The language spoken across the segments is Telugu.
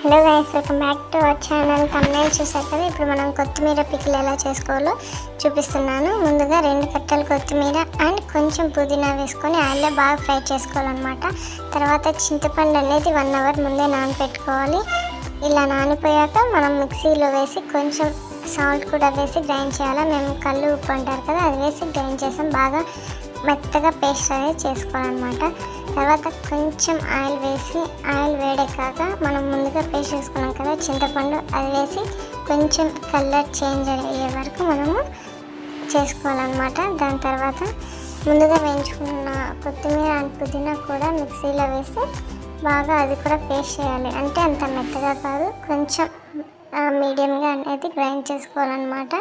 Hello guys, welcome back to our channel. Thumbnail చూసారు కదా. ఇప్పుడు మనం కొత్తిమీర పికిల్ ఎలా చేసుకోవాలో చూపిస్తున్నాను. ముందుగా 2 కట్టలు కొత్తిమీర అండ్ కొంచెం పుదీనా వేసుకొని ఆయిల్లో బాగా ఫ్రై చేసుకోవాలన్నమాట. తర్వాత చింతపండు అనేది 1 అవర్ ముందే నానబెట్టుకోవాలి. ఇలా నానిపోయాక మనం మిక్సీలో వేసి కొంచెం సాల్ట్ కూడా వేసి గ్రైండ్ చేయాలి. మేము కళ్ళు ఉప్పు అంటారు కదా, అది వేసి గ్రైండ్ చేసాం. బాగా మెత్తగా పేస్ట్ అనేది చేసుకోవాలన్నమాట. తర్వాత కొంచెం ఆయిల్ వేసి, ఆయిల్ వేడెక్కాక మనం ముందుగా పేస్ట్ చేసుకున్నాం కదా చింతపండు, అది వేసి కొంచెం కలర్ చేంజ్ అయ్యే వరకు మనము చేసుకోవాలన్నమాట. దాని తర్వాత ముందుగా వేయించుకున్న కొత్తిమీర అండ్ పుదీనా కూడా మిక్సీలో వేసి బాగా అది కూడా పేస్ట్ చేయాలి. అంటే అంత మెత్తగా కాదు, కొంచెం మీడియంగా అనేది గ్రైండ్ చేసుకోవాలన్నమాట.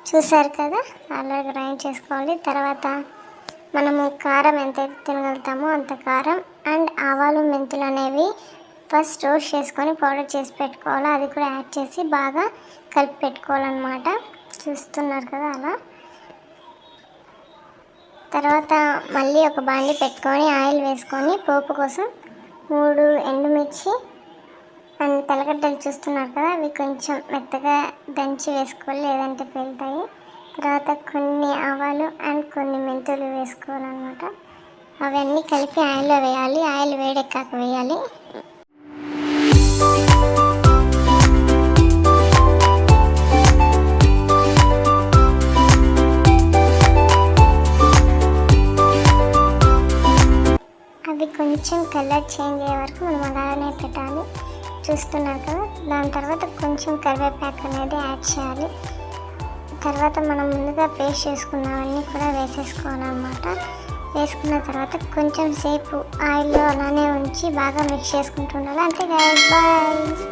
చూసారు కదా, అలా గ్రైండ్ చేసుకోవాలి. తర్వాత మనము కారం ఎంతైతే తినగలుగుతామో అంత కారం అండ్ ఆవాలు మెంతులు అనేవి ఫస్ట్ రోస్ట్ చేసుకొని పౌడర్ చేసి పెట్టుకోవాలి. అది కూడా యాడ్ చేసి బాగా కలిపి పెట్టుకోవాలన్నమాట. చూస్తున్నారు కదా అలా. తర్వాత మళ్ళీ ఒక బాండి పెట్టుకొని ఆయిల్ వేసుకొని పోపు కోసం 3 ఎండుమిర్చి అండ్ తెల్లగడ్డలు చూస్తున్నారు కదా, అవి కొంచెం మెత్తగా దంచి వేసుకోవాలి, లేదంటే పేలుతాయి. తర్వాత కొన్ని ఆవాలు అండ్ కొన్ని మెంతులు వేసుకోవాలన్నమాట. అవన్నీ కలిపి ఆయిల్లో వేయాలి. ఆయిల్ వేడెక్కాక వేయాలి. అవి కొంచెం కలర్ చేంజ్ అయ్యే వరకు మనం అలానే పెట్టాలి. చూస్తున్నారు కదా. దాని తర్వాత కొంచెం కరివేపాకు అనేది యాడ్ చేయాలి. తర్వాత మనం ముందుగా పేస్ట్ చేసుకున్నవన్నీ కూడా వేసేసుకోవాలన్నమాట. వేసుకున్న తర్వాత కొంచెం సేపు ఆయిల్లో అలానే ఉంచి బాగా మిక్స్ చేసుకుంటూ ఉండాలి. అంతే గైస్, బాయ్.